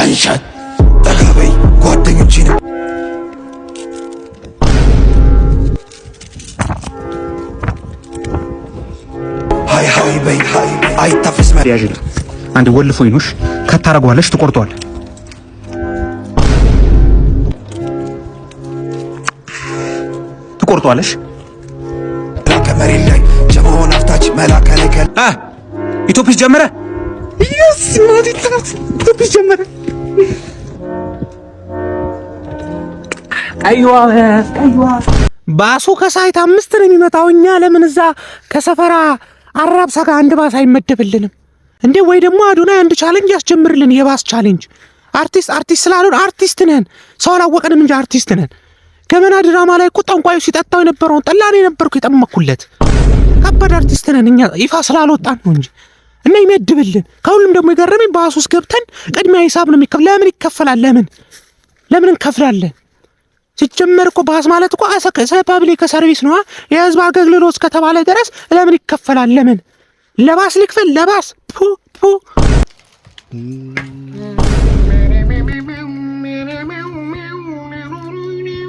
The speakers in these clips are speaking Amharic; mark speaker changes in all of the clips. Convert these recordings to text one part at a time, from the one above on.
Speaker 1: አንሻት ጠጋበይ ጓደኞቼን ሃይ በይ አይታፈስ ማዲያጅል አንድ ወልፎ ይኑሽ ከታረጓለሽ ትቆርጧል ትቆርጧለሽ ከመሬት ላይ ጀማውን አፍታች መላከለከል ኢትዮጲስ ጀመረ ኢየስ ማዲ ኢትዮጲስ ጀመረ አይዋ ባሱ ከሳይት 5 ነው የሚመጣው እኛ ለምን እዛ ከሰፈራ አራብሳ ጋር አንድ ባስ አይመደብልንም እንዴ ወይ ደግሞ አዶናይ አንድ ቻሌንጅ ያስጀምርልን የባስ ቻሌንጅ አርቲስት ስላሉን አርቲስት ነን ሰው አላወቀንም እንጂ አርቲስት ነን ገመና ድራማ ላይ እኮ ጠንቋዩ ሲጠጣው የነበረውን ጠላኔ ነበርኩ የጠመኩለት ከባድ አርቲስት ነን እኛ ይፋ ስላልወጣን ነው እንጂ እና ይመድብልን ከሁሉም ደግሞ የገረመኝ ባስ ውስጥ ገብተን ቅድሚያ ሂሳብ ነው የሚከፍል ለምን ይከፈላል ለምን እንከፍላለን ሲጀመር እኮ ባስ ማለት እኮ ፐብሊክ ሰርቪስ ነው የህዝብ አገልግሎት ከተባለ ድረስ ለምን ይከፈላል ለምን ለባስ ልክፈል ለባስ ፑ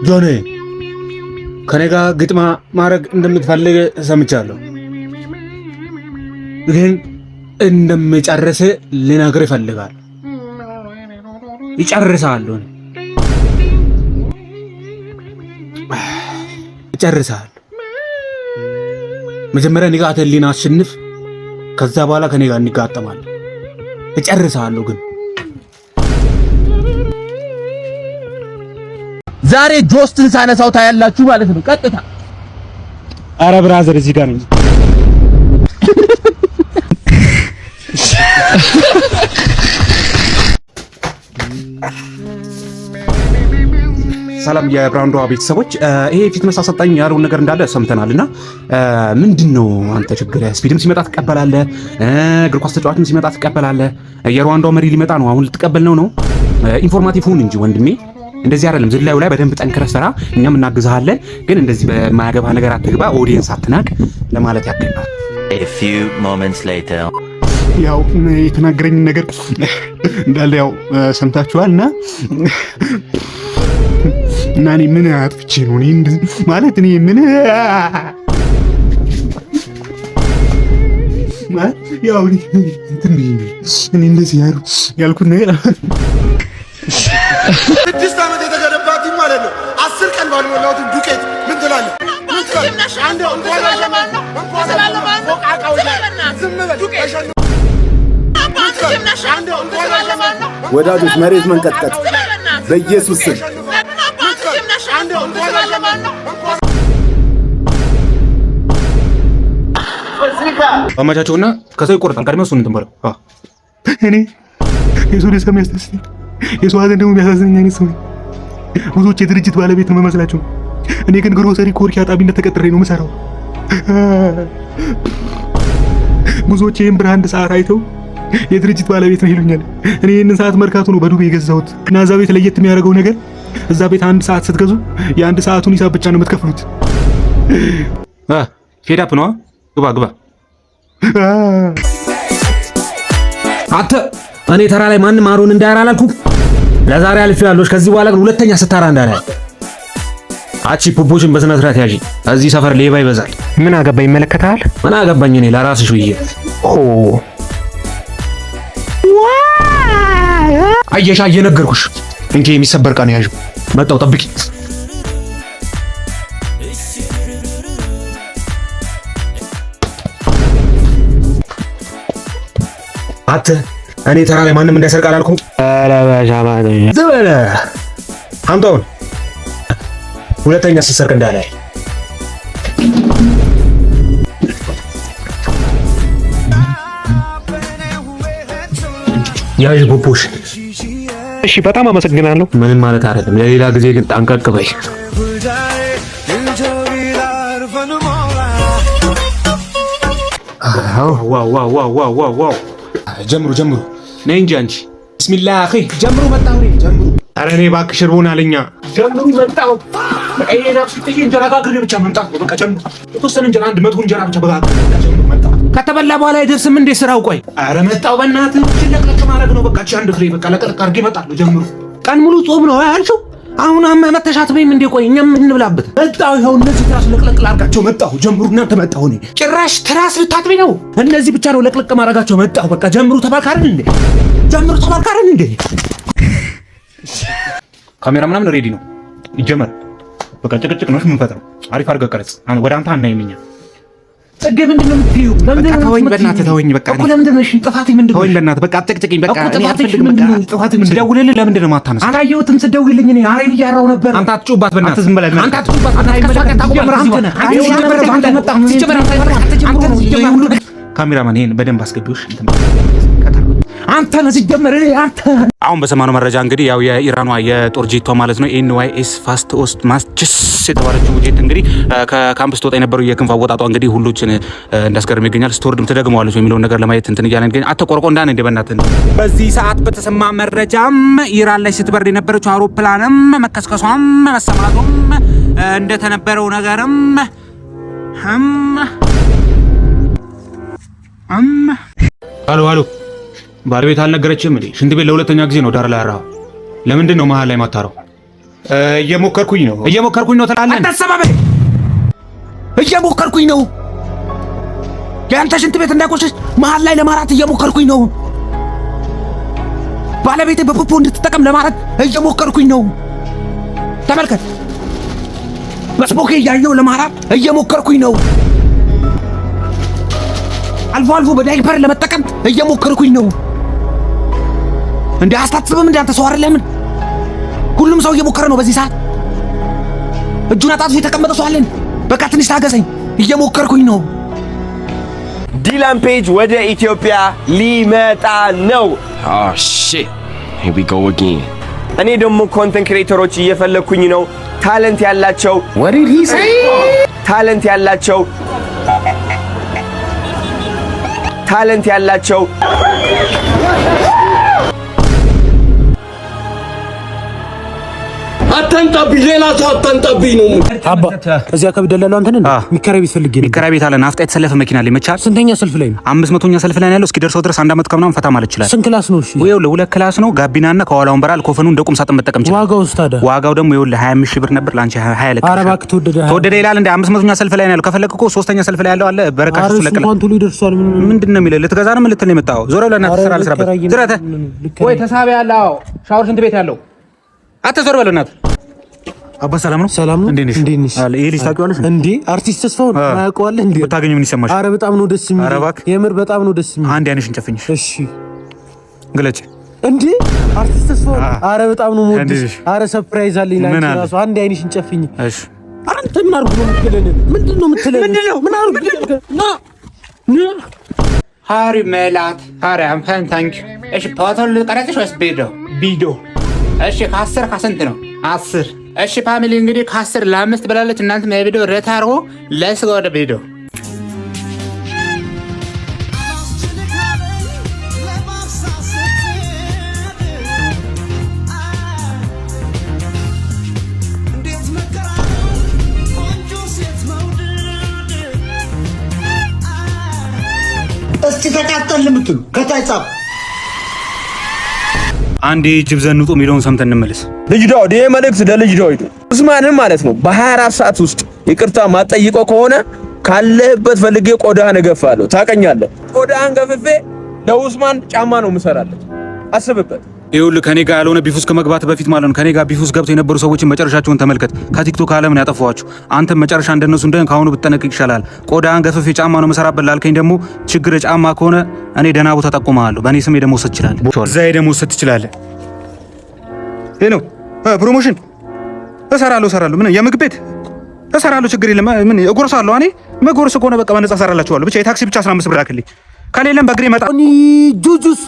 Speaker 1: ጆኔ ከኔጋ ግጥማ ማድረግ እንደምትፈልግ ሰምቻለሁ ግን እንደምጨርስ ልነግር ይፈልጋል ይጨርሳሉ ይጨርሳል መጀመሪያ ንጋት ህሊና አሸንፍ ከዛ በኋላ ከኔ ጋር እንጋጠማለን ይጨርሳሉ ግን ዛሬ ጆስትን ሳነሳው ታያላችሁ ማለት ነው ቀጥታ አረ ብራዘር እዚህ ጋር ነኝ ሰላም የብራንዷ ቤተሰቦች ይሄ ፊት መሳሰጣኝ ያለው ነገር እንዳለ ሰምተናልና ምንድነው አንተ ችግር ስፒድም ሲመጣ ተቀበላለህ እግር ኳስ ተጫዋችም ሲመጣ ተቀበላለህ የሩዋንዳው መሪ ሊመጣ ነው አሁን ልትቀበል ነው ኢንፎርማቲቭ ሁን እንጂ ወንድሜ እንደዚህ አይደለም ዝላዩ ላይ በደንብ ጠንክረህ ስራ እኛም እናግዛለን ግን እንደዚህ በማያገባ ነገር አትግባ ኦዲየንስ አትናቅ ለማለት ያክል ነው
Speaker 2: A few moments later
Speaker 3: ያው የተናገረኝ ነገር እንዳለ ያው ሰምታችኋልና እና እኔ ምን አጥፍቼ ነው እኔ ማለት እኔ ምን ያው እኔ እንደዚህ ያልኩት ነገር
Speaker 4: 6 ዓመት የተገነባት ማለት ነው 10 ቀን ባልሞላው ዱቄት ምን ትላለህ አንዴ
Speaker 5: ወዳጆች መሬት መንቀጥቀጥ በኢየሱስ ስም
Speaker 3: አማቻቸውና ከሰው ይቆርጣል ቀድመው እሱን እንትን በለው እኔ የሰው ደስታ የሚያስደስተኝ የሰው ሀዘን ደግሞ የሚያሳዝነኝ አይነት ሰው ብዙዎች የድርጅት ባለቤት ነው መመስላቸው እኔ ግን ግሮሰሪ ኮርኪ አጣቢነት ተቀጥሬ ነው የምሰራው ብዙዎች ይህን ብራንድ ሰዓት አይተው የድርጅት ባለቤት ነው ይሉኛል እኔ ይህንን ሰዓት መርካቶ ነው በዱቤ የገዛሁት እና እዛ ቤት ለየት የሚያደርገው ነገር እዛ ቤት አንድ ሰዓት ስትገዙ የአንድ ሰዓቱን ሂሳብ ብቻ ነው የምትከፍሉት ፌድ አፕ ነው ግባ
Speaker 6: አተ እኔ ተራ ላይ ማንንም አሮን እንዳያራ አላልኩም ለዛሬ አልፌያለሁ ከዚህ በኋላ ግን ሁለተኛ ስታራ እንዳያራ አቺ ፖፖችን በስነ ስርዓት ያዢ እዚህ ሰፈር ሌባ ይበዛል
Speaker 3: ምን አገባኝ ይመለከታል
Speaker 6: ምን አገባኝ እኔ ለራስሽ ብዬ
Speaker 3: አየሻ እየነገርኩሽ እንጂ የሚሰበር ቃን ያዥ መጣው ጠብቂ
Speaker 6: አተ እኔ ተራ ላይ ማንንም እንዳይሰርቅ አላልኩም ዘበለ አምጣውን ሁለተኛ ስትሰርቅ እንዳላይ ያዥ ፖፖሽ
Speaker 3: እሺ በጣም አመሰግናለሁ
Speaker 6: ምንም ማለት አይደለም ለሌላ ጊዜ ግን ጠንቀቅ በይ ዋው ጀምሩ ነይ እንጂ አንቺ ቢስሚላህ አኺ ጀምሩ መጣሁ ጀምሩ
Speaker 3: ኧረ እኔ እባክሽ እርቦን አለኛ
Speaker 6: ጀምሩ መጣሁ በቀየና ፍትዬ እንጀራ ጋግሬ ብቻ መምጣት ነው በቃ ጀምሩ የተወሰነ እንጀራ 100 እንጀራ ብቻ በጋግሬ በቃ ጀምሩ መጣሁ ከተበላ በኋላ አይደርስም እንዴ ስራው? ቆይ
Speaker 1: ኧረ መጣሁ በእናትህ ለቅለቅ ማድረግ ነው በቃ። አንድ ፍሬ በቃ ለቅለቅ አድርጌ እመጣለሁ። ጀምሩ።
Speaker 6: ቀን ሙሉ ጾም ነው ያልሽው? አሁን መተሻት በይም እንዴ? ቆይ እኛም እንብላበት።
Speaker 1: መጣሁ ይኸው እነዚህ ትራስ ለቅለቅ ላድርጋቸው መጣሁ። ጀምሩ እናንተ። መጣሁ እኔ
Speaker 6: ጭራሽ ትራስ ልታጥቢ ነው?
Speaker 1: እነዚህ ብቻ ነው ለቅለቅ ማድረጋቸው። መጣሁ በቃ ጀምሩ። ተባልካርን እንዴ?
Speaker 6: ጀምሩ ተባልካርን እንዴ?
Speaker 3: ካሜራ ምናምን ሬዲ ነው ይጀመር። በቃ ጭቅጭቅ ነው የምንፈጥረው። አሪፍ አድርገህ ቀረጽ። ወደ አንተ አናይምኛ
Speaker 1: ጽጌ ምንድን ነው የምትይው?
Speaker 3: በቃ ተወኝ በእናትህ ተወኝ። በቃ
Speaker 1: እኮ ለምንድን ነው? እሺ ጥፋቴ ምንድን ነው?
Speaker 3: ተወኝ በእናትህ በቃ አትጨቅጭቅኝ። በቃ
Speaker 1: እኔ አልፈልግም። በቃ ጥፋቴ ምንድን ነው?
Speaker 3: ስደውልልህ ለምንድን ነው የማታነሳው?
Speaker 1: አላየሁትም ስትደውልልኝ። እኔ አሬን እያወራሁ ነበር።
Speaker 3: አንተ አትጩባት በእናትህ ዝም በል።
Speaker 1: አንተ አትጩባት።
Speaker 3: ካሜራማን ይሄን በደንብ አስገቢውሽ።
Speaker 1: አንተ ነህ ሲጀመር። አንተ
Speaker 3: አሁን በሰማነው መረጃ እንግዲህ ያው የኢራኗ የጦር ጄቷ ማለት ነው ኤንዋይኤስ ፋስት ኦስት ማስችስ የተባለችው ጄት እንግዲህ ከካምፕስ ተወጣ የነበረው የክንፍ አወጣጧ እንግዲህ ሁሉችን እንዳስገርም ይገኛል። ስቶርድም ትደግመዋለች የሚለውን ነገር ለማየት እንትን እያለን ግን አተቆርቆ እንዳን እንደ በእናትህ በዚህ ሰዓት በተሰማ መረጃም ኢራን ላይ ስትበር የነበረችው አውሮፕላንም መከስከሷም መሰማቱም እንደተነበረው ነገርም አሎ አሎ ባለቤት አልነገረችም እንዴ? ሽንት ቤት ለሁለተኛ ጊዜ ነው ዳር ላይ አራው። ለምንድን ነው መሀል ላይ ማታረው? እየሞከርኩኝ ነው ትላለህ።
Speaker 6: አታሰባበል። እየሞከርኩኝ ነው። የአንተ ሽንት ቤት እንዳይቆሽሽ መሀል ላይ ለማራት እየሞከርኩኝ ነው። ባለቤቴ በፖፖ እንድትጠቀም ለማለት እየሞከርኩኝ ነው። ተመልከት፣ በስፖኬ እያየው ለማራት እየሞከርኩኝ ነው። አልፎ አልፎ በዳይፐር ለመጠቀም እየሞከርኩኝ ነው። እንዴ አስታጥብም እንዴ አንተ ሰው አይደለም? ሁሉም ሰው እየሞከረ ነው በዚህ ሰዓት። እጁን አጣጥፎ የተቀመጠ ሰው አለን። በቃ ትንሽ ታገሰኝ፣ እየሞከርኩኝ ነው።
Speaker 7: ዲላን ፔጅ ወደ ኢትዮጵያ ሊመጣ ነው።
Speaker 8: Oh shit. Here we go again.
Speaker 7: እኔ ደግሞ ኮንተንት ክሬተሮች እየፈለኩኝ ነው። ታለንት ያላቸው
Speaker 8: What did he say?
Speaker 7: ታለንት ያላቸው
Speaker 8: አታንጣብኝ፣ ሌላ ሰው አታንጣብኝ ነው።
Speaker 1: አባ እዚያ ከብደላለው አንተ ነህ ሚከራይ ቤት ፈልጌ ነው።
Speaker 3: ሚከራይ ቤት አለ ናፍጣ የተሰለፈ መኪና ላይ መቻል።
Speaker 1: ስንተኛ ሰልፍ ላይ ነው?
Speaker 3: 500ኛ ሰልፍ ላይ ነው ያለው። እስኪደርሰው ድረስ 1 አመት ከምናምን ፈታ ማለት ይችላል።
Speaker 1: ስንት ክላስ ነው? እሺ
Speaker 3: ይኸውልህ 2 ክላስ ነው። ጋቢናና ከኋላ ወንበር አለ። ኮፈኑ እንደ ቁም ሳጥን መጠቀም ይችላል።
Speaker 1: ዋጋውስ ታዲያ?
Speaker 3: ዋጋው ደግሞ ይኸውልህ 25 ሺህ ብር ነበር። ላንቺ 20 ለቀቅ።
Speaker 1: ኧረ እባክህ
Speaker 3: ተወደደ ይላል እንደ 500ኛ ሰልፍ ላይ ነው ያለው። ከፈለክ እኮ 3ኛ ሰልፍ ላይ ያለው አለ። በረካሽ እሱ ለቀቅ።
Speaker 1: ኳንቱ ይደርሳል።
Speaker 3: ምንድን ነው የሚለው? ልትገዛ ነው ምን ልትል ነው የመጣው? ዞር ብለህ እናትህ ስራ ልስራበት። ዝረተ ወይ ተሳቢ ያለው ሻወር ሽንት ቤት ያለው አተ ዞር በለው እናትህ። አባ ሰላም ነው?
Speaker 1: ሰላም ነው።
Speaker 3: እንዴት ነሽ? አለ ይሄ ልጅ ታውቂዋለሽ
Speaker 1: እንዴ? አርቲስት ተስፋውን ማያውቀዋለህ እንዴ?
Speaker 3: ብታገኙ ምን ይሰማሽ?
Speaker 1: አረ በጣም ነው ደስ የሚል። የምር በጣም ነው ደስ የሚል።
Speaker 3: አንድ አይንሽን ጨፍኝሽ።
Speaker 1: እሺ
Speaker 3: ግለጭ እንዴ?
Speaker 1: አርቲስት ተስፋውን አረ በጣም ነው ሞድሽ። አረ ሰርፕራይዝ አለኝ ላንቺ ራሱ። አንድ አይንሽን ጨፍኝ።
Speaker 3: እሺ
Speaker 1: አንተ ምን አርጉ ነው የምትለኝ? ምንድነው የምትለኝ? ምን አርጉ ና ሃሪ መላት ሃሪ አም ፋን ታንክ። እሺ ፓተር ልቀረጽሽ ወይስ ቪዲዮ? እሺ ከ10 ከስንት ነው? 10 እሺ ፋሚሊ እንግዲህ ከ10 ለ5 ብላለች። እናንተም የቪዲዮ ሬት አድርጎ ለስ ወደ ቪዲዮ
Speaker 4: እስቲ ተቃጠል የምትሉ ከታይ ጻፍ።
Speaker 3: አንዴ ጅብ ዘንጦ የሚለውን ሰምተን እንመለስ።
Speaker 7: ልጅ ዳዊት፣ ይሄ መልእክት ለልጅ ዳዊት ኡስማንን ማለት ነው። በ24 ሰዓት ውስጥ ይቅርታ ማጠይቀው ከሆነ ካለህበት ፈልጌ ቆዳህን እገፋለሁ። ታቀኛለህ። ቆዳህን ገፍፌ ለኡስማን ጫማ ነው የምሰራለት። አስብበት።
Speaker 3: ይኸውልህ ከኔ ጋር ያልሆነ ቢፉስ ከመግባት በፊት ማለት ነው ከኔ ጋር ቢፉስ ገብተው የነበሩ ሰዎችን መጨረሻቸውን ተመልከት። ከቲክቶክ ዓለምን ያጠፋዋችሁ አንተም መጨረሻ እንደነሱ እንደን ካሁኑ ብትጠነቅቅ ይሻላል። ቆዳህን ገፍፌ ጫማ ነው መሰራበት ላልከኝ ደግሞ ችግር ጫማ ከሆነ እኔ ደህና ቦታ ጠቁምሃለሁ። በእኔ ስም ደግሞ ወሰድ ትችላለህ። እዛ ደግሞ ወሰድ ትችላለህ። ይሄ ነው ፕሮሞሽን። እሰራለሁ ምን የምግብ ቤት እሰራለሁ። ችግር የለም። ምን እጎርሳለሁ። እኔ መጎርስ ከሆነ በቃ በነፃ እሰራላችኋለሁ። ብቻ የታክሲ ብቻ 15 ብር ላክልኝ። ከሌለም በእግሬ መጣ
Speaker 1: ጁጁሱ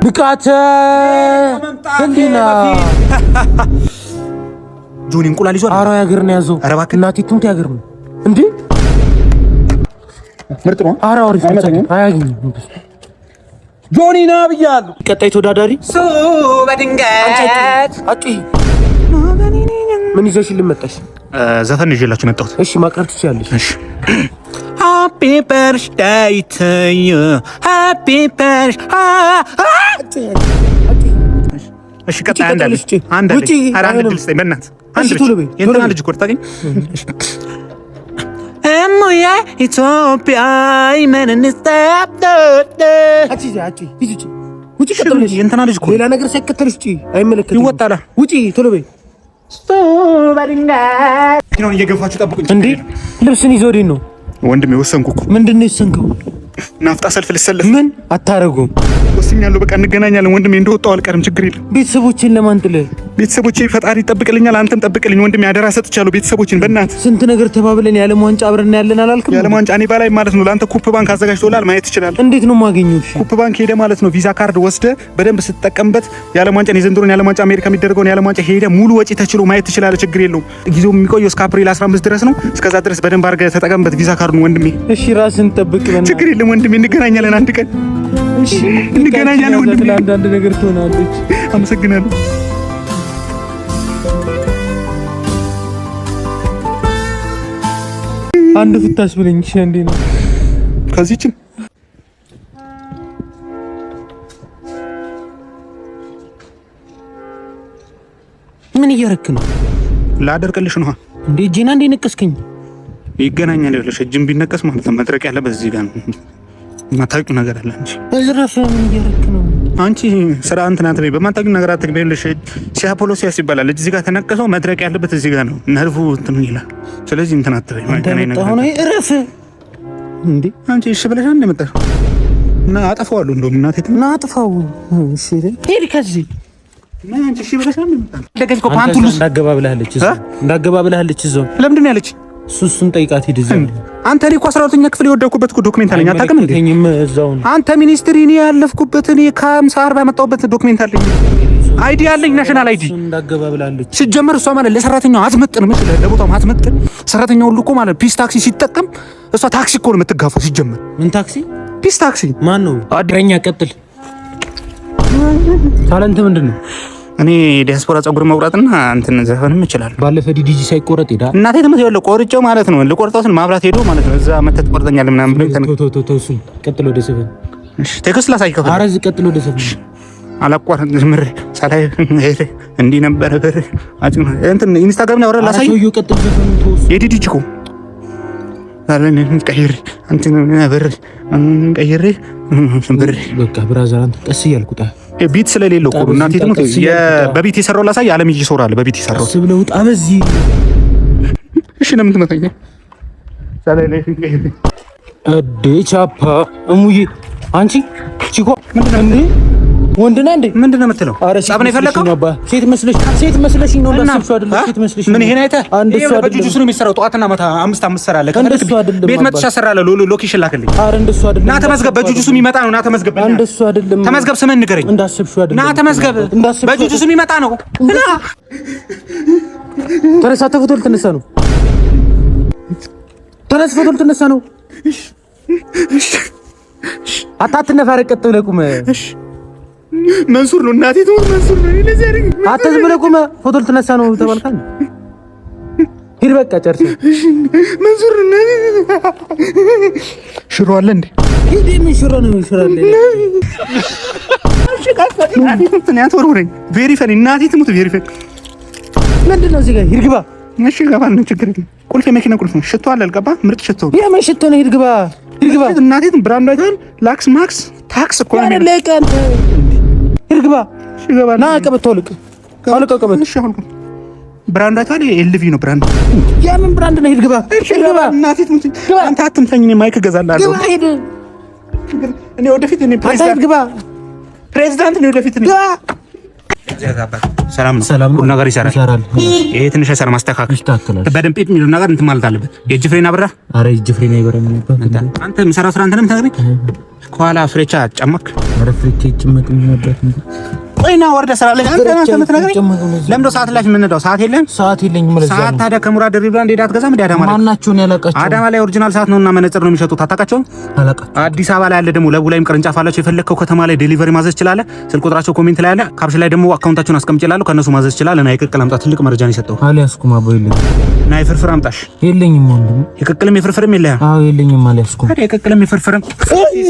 Speaker 1: ንቃተ እንዲና
Speaker 3: ጆኒ እንቁላል ይዟል።
Speaker 1: ኧረ ያገር ነው ያዘው።
Speaker 3: ኧረ እባክህ
Speaker 1: እናቴ ትሙት ያገር ነው እንዴ?
Speaker 3: ምርጥ ነው።
Speaker 1: ኧረ አሪፍ ነው። አያገኝም
Speaker 7: ጆኒ ና ብያለሁ።
Speaker 1: ቀጣይ ተወዳዳሪ
Speaker 7: በድንገት አጪ ምን ይዘሽልን መጣሽ?
Speaker 3: ዘፈን ይዤላችሁ መጣሁት።
Speaker 7: እሺ ማቅረብ ትችያለሽ።
Speaker 3: እሺ
Speaker 1: ሃፒ በርዝዴይ ቱ ዩ ሃፒ በርዝዴይ
Speaker 3: እሺ ቀጣይ አንድ አለ
Speaker 7: ውጪ
Speaker 3: አንድ ድል ስጠኝ በእናትህ አንድ
Speaker 7: የእንትና
Speaker 3: ልጅ ቆርጣ ግን
Speaker 1: እሙዬ ኢትዮጵያ ይመንንስታፕ
Speaker 7: አጪ ውጪ ቀጥለሽ
Speaker 3: የእንትና ልጅ እኮ
Speaker 7: ሌላ ነገር ሳይከተልሽ ውጪ። አይመለከትም
Speaker 3: ይወጣላ።
Speaker 7: ውጪ ቶሎ በይ።
Speaker 3: ነው እየገፋችሁ ጠብቁኝ
Speaker 7: እንዴ ልብስን ይዞ ወዲህ ነው
Speaker 3: ወንድሜ። ወሰንኩ እኮ
Speaker 7: ምንድን ነው የወሰንከው?
Speaker 3: ናፍጣ ሰልፍ ልሰለፍ
Speaker 7: ምን አታረጉም?
Speaker 3: ወስኛለሁ። በቃ እንገናኛለን ወንድሜ። እንደወጣው አልቀርም፣ ችግር የለም።
Speaker 7: ቤተሰቦችን ለማን ጥለህ?
Speaker 3: ቤተሰቦቼ ፈጣሪ ይጠብቅልኛል፣ አንተም ጠብቅልኝ ወንድሜ። አደራ ሰጥቻለሁ ቤተሰቦችን በእናትህ።
Speaker 7: ስንት ነገር ተባብለን የዓለም ዋንጫ አብረን ያለን አላልክም?
Speaker 3: የዓለም ዋንጫ እኔ ባላይ ማለት ነው። ለአንተ ኩፕ ባንክ አዘጋጅቶላል፣ ማየት ትችላለህ።
Speaker 7: እንዴት ነው የማገኘው?
Speaker 3: ኩፕ ባንክ ሄደ ማለት ነው። ቪዛ ካርድ ወስደ በደንብ ስትጠቀምበት የዓለም ዋንጫን የዘንድሮን የዓለም ዋንጫ አሜሪካ የሚደረገውን የዓለም ዋንጫ ሄደ ሙሉ ወጪ ተችሎ ማየት ትችላለህ። ችግር የለውም። ጊዜው የሚቆየው እስከ አፕሪል 15 ድረስ ነው። እስከዛ ድረስ በደንብ አድርገህ ተጠቀምበት ቪዛ ካርዱን ወንድሜ።
Speaker 7: እሺ ራስን ጠብቅ።
Speaker 3: ችግር የለም ወንድሜ፣ እንገናኛለን አንድ ቀን።
Speaker 7: እሺ
Speaker 3: እንገናኛለን ወንድሜ።
Speaker 7: አንዳንድ ነገር ትሆናለች።
Speaker 3: አመሰግናለሁ።
Speaker 7: አንድ ፍታሽ ብለኝ እሺ። እንዴ ነው
Speaker 3: ከዚህችም
Speaker 7: ምን እያረክ ነው?
Speaker 3: ላደርቅልሽ ነው
Speaker 7: እንዴ ጂና እንዴ ነቀስከኝ?
Speaker 3: ይገናኛል ይኸውልሽ፣ እጅም ቢነቀስ ማለት ነው መድረቅ ያለበት እዚህ ጋር ነው። የማታውቂው ነገር አለ እንጂ
Speaker 7: እዝራፍ ምን እያረክ ነው?
Speaker 3: አንቺ ስራ እንትን አትበይ፣ በማታውቂው ነገር አትግቢ። ይኸውልሽ ሲያፖሎሲያስ ይባላል። እዚህ ጋር ተነቀሰው መድረቅ ያለበት እዚህ ጋር ነው። ነርቭ እንትን ይላል። ስለዚህ እንትን አትበይ። ማይገናኝ ነገር
Speaker 7: ነው። እረፍ እንዴ
Speaker 3: አንቺ እሺ ብለሽ አንድ መጣሽ እና አጠፋዋለሁ። እንደውም እናቴ
Speaker 7: እና አጥፋው። እሺ ሄድ ከዚህ
Speaker 3: እና አንቺ እሺ ብለሽ አንድ መጣሽ።
Speaker 7: ደገዝኮ ፓንቱን እንዳገባ ብለሃለች እዛው እንዳገባ ብለሃለች እዛው።
Speaker 3: ለምንድን ነው ያለች?
Speaker 7: እሱን ጠይቃት ሂድ እዛው።
Speaker 3: አንተ እኔ እኮ 12ኛ ክፍል የወደኩበት እኮ ዶክሜንት አለኝ። አታውቅም እንዴ?
Speaker 7: እዛው
Speaker 3: አንተ ሚኒስትሪ እኔ ያለፍኩበት እኔ ከ50 ያመጣሁበት ዶክሜንት አለኝ። አይዲ አለኝ፣ ናሽናል አይዲ።
Speaker 7: እንዳገባ ብላለች።
Speaker 3: ሲጀመር እሷ ማለት ለሰራተኛው አትመጥንም። እሺ ለቦታው አትመጥን። ሰራተኛው ሁሉ እኮ ማለት ፒስ ታክሲ ሲጠቀም እሷ ታክሲ እኮ ነው የምትጋፋው። ሲጀመር
Speaker 7: ምን ታክሲ?
Speaker 3: ፒስ ታክሲ።
Speaker 7: ማን ነው አድረኛ? ቀጥል። ታለንት ምንድን ነው?
Speaker 3: እኔ ዲያስፖራ ጸጉር መቁረጥና እንትን ዘፈንም እችላለሁ።
Speaker 7: ባለፈ ዲጂ ሳይቆረጥ ሄዳ
Speaker 3: እናቴ ተመት ያለው ቆርጬው ማለት ነው። ልቆርጠውትን ማብራት ሄዶ ማለት ነው። እዛ መተት ቆርጠኛለህ ምናምን ብሎ
Speaker 7: እሱ ቀጥል ወደ ሰፈን።
Speaker 3: እሺ ቴክስት ላሳይ ከፈለ
Speaker 7: አረዝ ቀጥል ወደ ሰፈን።
Speaker 3: አላቋረጥ ዝምር ሳላይ እንዲህ ነበር ብር አጭን እንትን ኢንስታግራም ላይ አወራ ላሳይ።
Speaker 7: ሰውዬው ቀጥል ዘፈኑ ተወሱ።
Speaker 3: የዲጂ እኮ አለን ቀይር እንትን ብር ቀይር ብር
Speaker 7: በቃ ብራዘር አንተ ቀስ እያልኩ ጣ
Speaker 3: ቢት ስለሌለው እኮ እናቴ ተመት በቢት የሰራው ላሳይ። ዓለም ይጂ ሶራል በቢት የሰራው
Speaker 7: እሱ ብለው ጣ በዚህ
Speaker 3: እሺ ለምን ትመታኝ? ሳላይ ላይ ቀይር
Speaker 7: እዴ ቻፓ እሙዬ አንቺ ቺኮ ምንድነው እንዴ? ወንድና እንዴ ምንድነው የምትለው? ጸብ ነው የፈለከው? ሴት መስለሽ ነው እንዳሰብሽው አይደለም። ሴት መስለሽ
Speaker 3: ምን ይሄን አይተህ
Speaker 7: አንድ እሱ አይደለም።
Speaker 3: በጁጁስ ነው የሚሰራው። ጠዋትና ማታ 5 ሰራለህ። ቤት መጥቻ ሰራለህ። ሎኬሽን ላክልኝ።
Speaker 7: አረ እንደሱ አይደለም።
Speaker 3: ና ተመዝገብ። በጁጁስ የሚመጣ ነው። ና ተመዝገብ።
Speaker 7: እንደሱ አይደለም።
Speaker 3: ተመዝገብ። ስምን ንገረኝ።
Speaker 7: እንዳሰብሽው አይደለም።
Speaker 3: ና ተመዝገብ። በጁጁስ የሚመጣ ነው። ና
Speaker 7: ተነሳ። ፎቶ ልትነሳ ነው። ተነስ። ፎቶ ልትነሳ ነው። አታትነፋረ ቀጥ ብለህ ቁም። እሺ
Speaker 3: መንሱር ነው እናቴ ትሞት። መንሱር ነው ለዚህ አይደል?
Speaker 7: አትዝ ብለህ ቁም። ፎቶ ልትነሳ ነው ተባልካል። ሂድ በቃ ጨርሰህ።
Speaker 3: መንሱር ነው ሽሮ አለ እንዴ?
Speaker 7: ሂድ። ምን ሽሮ ነው? ሽሮ አለ።
Speaker 3: እሺ ካፈሪ እናቴ ትሞት ነው ያተወረኝ። ቬሪ ፈኒ እናቴ ትሞት። ቬሪ ፈኒ
Speaker 7: ምንድን ነው እዚህ ጋር? ሂድ ግባ።
Speaker 3: እሺ ገባ ነው ችግር የለም። ቁልፍ የመኪና ቁልፍ ነው። ሽቶ አለ አልገባ? ምርጥ ሽቶ ነው።
Speaker 7: የምን ሽቶ ነው? ሂድ ግባ። ሂድ ግባ።
Speaker 3: እናቴ ብራንድ አይተሃል? ላክስ ማክስ ታክስ እኮ ነው።
Speaker 7: ለቀን ሂድ ግባ።
Speaker 3: እሺ ገባ።
Speaker 7: ና ቀበቶ ልቅ አልቀው ቀበቶ።
Speaker 3: እሺ አሁን ብራንድ አይተሃል? ኤልቪ ነው ብራንድ።
Speaker 7: የምን ብራንድ ነው? ሂድ ግባ።
Speaker 3: እሺ ገባ። እናቴ ትሞት። አንተ አትምታኝ። እኔ ማይክ እገዛልሃለሁ።
Speaker 7: ግባ። ሂድ።
Speaker 3: እኔ ወደፊት እኔ ፕሬዝዳንት ነው ወደፊት እኔ ሰላም ነው። ሁሉ ነገር ይሰራል። ይሄ ትንሽ አይሰራም። ማስተካከል በደንብ ጴጥ የሚለው ነገር እንትን ማለት አለበት። የእጅ ፍሬን አብራ።
Speaker 7: አረ የእጅ ፍሬን አይበረም።
Speaker 3: አንተ የምሰራው ስራ አንተ ነው የምታገኝ። ከኋላ ፍሬቻ ጨመክ።
Speaker 7: አረ ፍሬቻ ጨመቅ ነው ማለት ነው።
Speaker 1: ቆይና ወርደ ስራ ላይ አንተ ነህ የምትነግረኝ። ለምዶ ሰዓት ላይ የምንነዳው ሰዓት የለም።
Speaker 9: ሰዓት የለኝም ማለት ነው።
Speaker 1: ሰዓት ታዲያ ከሙራድ ድሪብላ እንዴት አትገዛም? እንዴ አዳማ ላይ
Speaker 9: ማናቸውን ያላቃቸው?
Speaker 1: አዳማ ላይ ኦሪጂናል ሰዓት ነውና መነጽር ነው የሚሸጡት። አታውቃቸውም?
Speaker 9: አላውቃቸው።
Speaker 1: አዲስ አበባ ላይ ያለ ደግሞ ለቡ ላይም ቅርንጫፍ አላቸው። የፈለከው ከተማ ላይ ዴሊቨሪ ማዘዝ ይችላል። ስልክ ቁጥራቸው ኮሜንት ላይ አለ። ካፕሽን ላይ ደግሞ አካውንታቸውን አስቀምጬላለሁ። ከነሱ ማዘዝ ይችላል። እና የቅቅል አምጣ። ትልቅ መረጃ ነው የሰጠው።
Speaker 9: አልያዝኩም። አቦ የለኝም።
Speaker 1: እና የፍርፍር አምጣሽ።
Speaker 9: የለኝም ወንድም።
Speaker 1: የቅቅልም የፍርፍርም የለህም?
Speaker 9: አዎ የለኝም። አልያዝኩም።
Speaker 1: ታዲያ የቅቅልም የፍርፍርም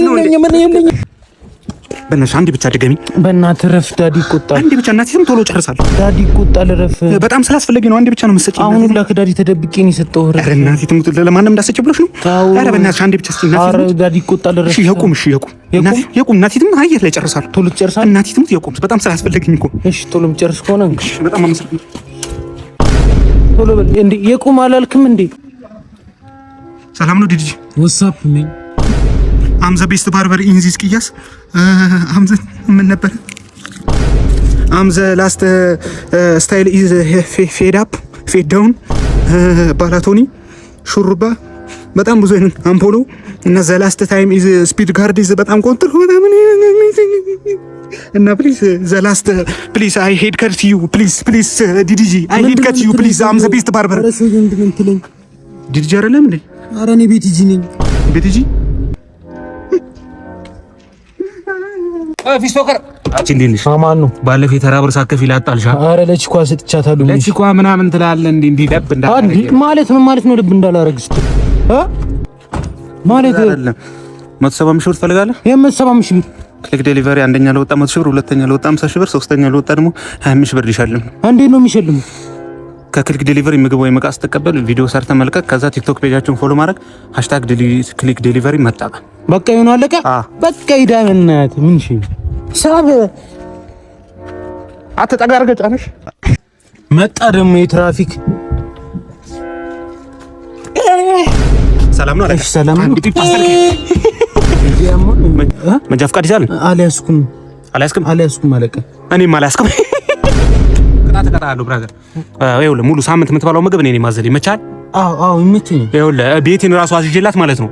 Speaker 9: የለኝም። ምን የለኝም።
Speaker 1: በእናትሽ አንዴ ብቻ ድገሚ።
Speaker 9: በእናትህ ረፍ። ዳዲ ይቆጣል።
Speaker 1: አንዴ ብቻ እናትሽም ቶሎ ጨርሳለሁ።
Speaker 9: ዳዲ ይቆጣል። ረፍ።
Speaker 1: በጣም ስላስፈለገ ነው። አንዴ ብቻ ነው የምትሰጪኝ።
Speaker 9: አሁን ሁላ ከዳዲ ተደብቄ ነው የሰጠው። ረፍ።
Speaker 1: ኧረ እናቴ ትሙት ለማንም እንዳሰጭ ብለሽ ነው? ኧረ በእናትሽ አንዴ ብቻ እስኪ እናቴ።
Speaker 9: ኧረ ዳዲ ይቆጣል። ረፍ።
Speaker 1: እሺ የቁም። እሺ የቁም። እናቴ የቁም። እናቴ ትሙት አየር ላይ ጨርሳለሁ።
Speaker 9: ቶሎ ጨርሳለሁ።
Speaker 1: እናቴ ትሙት የቁም። በጣም ስላስፈለገኝ እኮ።
Speaker 9: እሺ ቶሎ ጨርስ ከሆነ
Speaker 1: እሺ። በጣም አመሰግናለሁ።
Speaker 9: ቶሎ በል እንዴ። የቁም አላልክም እንዴ?
Speaker 1: ሰላም ነው ዲጂ?
Speaker 9: ወሳፕ ነኝ።
Speaker 1: አም ዘ ቤስት ባርበር ኢን ዚስ ቅያስ አም ዘ ምን ነበር? አም ዘ ላስት ስታይል ኢዝ ፌድ አፕ ፌድ ዳውን ባላቶኒ ሹሩባ በጣም ብዙ አይነት አምፖሎ እና ዘ ላስት ታይም ኢዝ ስፒድ ጋርድ ኢዝ በጣም ኮንትር ሆነ ምን እና ፕሊዝ ዘ ላስት ፕሊዝ አይ ሄድ ከት ዩ ፕሊዝ ዲዲጂ አይ ሄድ ከት ዩ ፕሊዝ አም ዘ ቤስት ባርበር ዲዲጂ አይደለም እንዴ?
Speaker 9: ኧረ እኔ ቤቲጂ ነኝ።
Speaker 1: ቤቲጂ ፊስቶከር አቺ እንዴልሽ?
Speaker 9: ማን ነው?
Speaker 1: ባለፈ የተራ ብር ሳከፊ ላጣልሻ።
Speaker 9: ኧረ ለቺኳ ሰጥቻታለሁ።
Speaker 1: ለቺኳ ምናምን ትላለህ እንዴ? ለብ
Speaker 9: እንዳላረግ ማለት ምን ማለት ነው? ለብ እንዳላረግ ስትል ማለት
Speaker 1: አይደለም። 170 ሺህ ብር ትፈልጋለህ?
Speaker 9: የ170 ሺህ ብር
Speaker 1: ክሊክ ዴሊቨሪ አንደኛ ለወጣ 100 ሺህ ብር፣ ሁለተኛ ለወጣ 50 ሺህ ብር፣ ሶስተኛ ለወጣ ደግሞ 25 ሺህ ብር ይሻልም።
Speaker 9: እንዴት ነው የሚሸልሙ?
Speaker 1: ከክሊክ ዴሊቨሪ ምግብ ወይ ዕቃ ስትቀበል ቪዲዮ ሰርተ መልቀቅ፣ ከዛ ቲክቶክ ፔጃችሁን ፎሎ ማድረግ፣ #ክሊክ ዴሊቨሪ መጣጣም።
Speaker 9: በቃ ይሁን አለቀ። በቃ ይዳመናት ምን ሺ ሳብ
Speaker 1: አትጠጋ አድርገህ ጫነሽ።
Speaker 9: መጣ ደግሞ የትራፊክ
Speaker 1: ሰላም ነው አለቀ።
Speaker 9: ሰላም ነው።
Speaker 1: አንድ ፓስተር መንጃ ፈቃድ ይዛል?
Speaker 9: አልያዝኩም አለቀ።
Speaker 1: እኔም አልያዝኩም። ተቀጣጣለሁ ብራዘር። ይኸውልህ ሙሉ ሳምንት የምትበላው ምግብ እኔ ነኝ ማዘል። ይመቻል?
Speaker 9: አዎ ይመችኝ።
Speaker 1: ይኸውልህ ቤቴን ራሱ አዝዤላት ማለት ነው።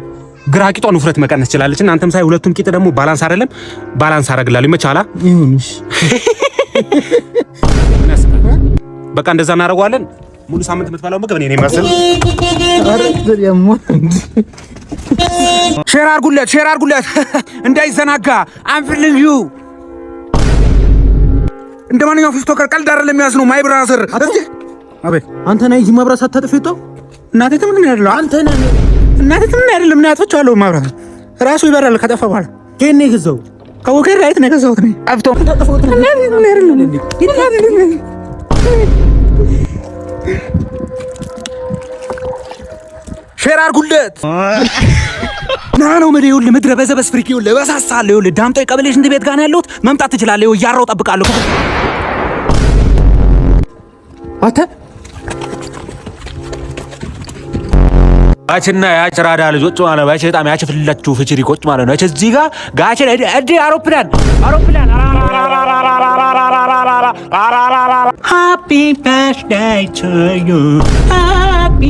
Speaker 1: ግራ ቂጧን ውፍረት መቀነስ ትችላለች። እና አንተም ሳይ ሁለቱም ቂጥ ደግሞ ባላንስ አይደለም፣ ባላንስ አደርግላለሁ። ይመቻላ?
Speaker 9: ይሁንሽ።
Speaker 1: በቃ እንደዛ እናደርገዋለን። ሙሉ ሳምንት የምትበላው ምግብ እኔ ነኝ ማዘል። ሼር አድርጉለት እንዳይዘናጋ። አንፍልኝ ዩ እንደማንኛውም ፊስቶከር ቀልድ አይደለም የሚያዝነው ማይ ብራዘር። አቤት
Speaker 9: አንተ ነህ እዚህ መብራት ሳታጠፍ የወጣው?
Speaker 1: እናቴ ምን ያደርጋል? አንተ ነህ እናቴ ምን አይደለም። ምን ያጥፋቻለሁ? መብራት ራሱ ይበራል ከጠፋ በኋላ።
Speaker 9: ከኔ ነው የገዛው?
Speaker 1: ከወከር ራይት ነው የገዛሁት ነው። አፍቶ እናቴ ምን አይደለም። ሼር አድርጉለት። ና ነው ይኸውልህ ምድረ በዘበስ ፍሪክ ይኸውልህ በሳሳለሁ። ይኸውልህ ዳምጦ የቀበሌ ሽንት ቤት ጋር ነው ያለሁት። መምጣት ትችላለህ። ይኸው እያራው እጠብቃለሁ።
Speaker 9: አተ
Speaker 6: ባችና ያች ራዳ ልጆች ማለት ባች በጣም ያችፍላችሁ ፍችሪቆች ማለት ነው። እዚህ ጋር ጋች እዲ አውሮፕላን ሃፒ በርዝዴይ ቱ ዩ ሃፒ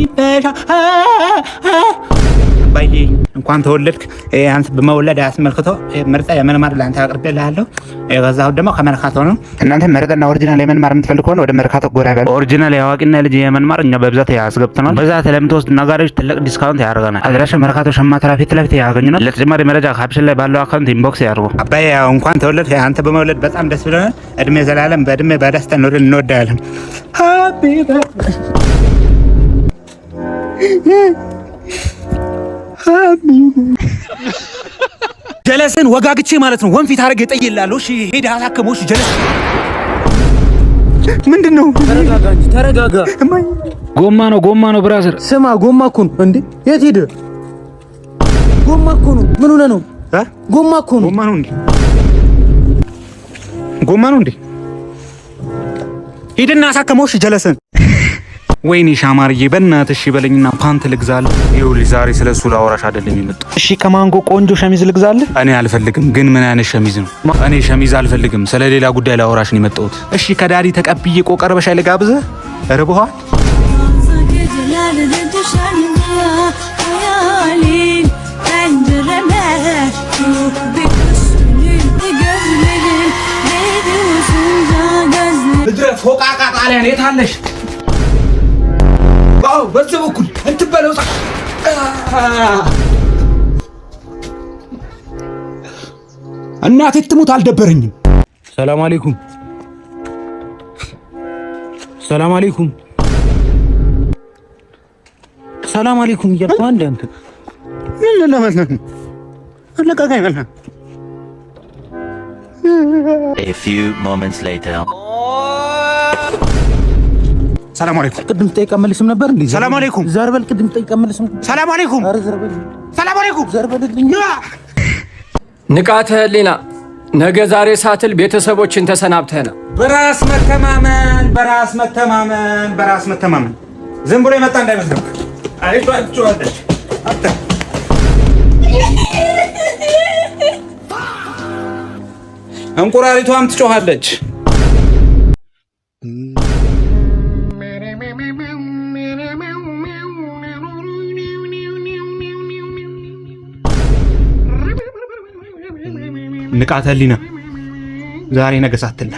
Speaker 1: ባዬ እንኳን ተወለድክ። አንተ በመወለድ አስመልክቶ ምርጫ የመንማር ላንተ አቅርቤልሃለሁ። የገዛሁት ደግሞ ከመርካቶ ነው። እናንተ መረጠና ኦሪጂናል የመንማር የምትፈልግ ከሆነ ወደ መርካቶ ጎራ በል። ኦሪጂናል የአዋቂና ልጅ የመንማር እኛ በብዛት ያስገብተናል። በዛት ለምትወስድ ነጋዴዎች ትልቅ ዲስካውንት ያደርገናል። አድራሻ መርካቶ ሸማተራ ፊት ለፊት ያገኙናል። ለተጨማሪ መረጃ ካፕሽን ላይ ባለው አካውንት ኢንቦክስ ያድርጉ። አባዬ እንኳን ተወለድክ። አንተ በመወለድ በጣም ደስ ብሎናል። እድሜ ዘላለም በእድሜ በደስታ ኑር እንወዳለን። ሃፒ ጀለስን ወጋግቼ ማለት ነው። ወንፊት አረግ የጠይላለሁ። እሺ ሄዳ አሳከመው። እሺ ጀለስ ምንድነው?
Speaker 9: ተረጋጋ።
Speaker 6: ጎማ ነው ብራዘር።
Speaker 9: ስማ ጎማ እኮ ነው እንዴ? የት ሄደ? ጎማ እኮ ነው። ምን ሆነ ነው? ጎማ እኮ ነው።
Speaker 1: ጎማ ነው እንዴ? ሂድና አሳከመው። እሺ ጀለስን ወይኔ ሻማርዬ በእናትህ እሺ በለኝና ፓንት ልግዛልህ። ይኸውልህ ዛሬ ስለሱ ላወራሽ አይደለም የመጣው። እሺ ከማንጎ ቆንጆ ሸሚዝ ልግዛልህ? እኔ አልፈልግም። ግን ምን አይነት ሸሚዝ ነው? እኔ ሸሚዝ አልፈልግም። ስለሌላ ጉዳይ ላወራሽ ነው የመጣሁት። እሺ ከዳዲ ተቀብዬ ቆቀር በሻይ ልጋብዝህ? እርቦሃል?
Speaker 6: ፎቃቃ ጣሊያን የት አለሽ? አዎ በዚህ በኩል እንትን በለው። እናቴ ትሙት አልደበረኝም።
Speaker 9: ሰላም አለይኩም ሰላም አለይኩም ሰላም አለይኩም እያልኩ አንድ አንተ
Speaker 3: ምን ለማለት ነው? አለቃቃይ ማለት
Speaker 2: A few moments later.
Speaker 3: ሰላም አለይኩም።
Speaker 9: ቅድም ጠይቃ መልስም ነበር እንዴ?
Speaker 3: ሰላም አለይኩም።
Speaker 9: ዘርበል ቅድም ጠይቃ መልስም።
Speaker 3: ሰላም አለይኩም።
Speaker 9: ኧረ ዘርበል
Speaker 3: ሰላም አለይኩም።
Speaker 9: ዘርበልልኝ።
Speaker 8: ንቃተ ህሊና ነገ ዛሬ ሳትል ቤተሰቦችን ተሰናብተህ ነው።
Speaker 6: በራስ መተማመን በራስ መተማመን በራስ መተማመን ዝም ብሎ የመጣ እንዳይመስለው። አይቷችሁ አለች አታ እንቁራሪቷም ትጮኻለች።
Speaker 3: ንቃተ ህሊና ዛሬ ነገ ሳትል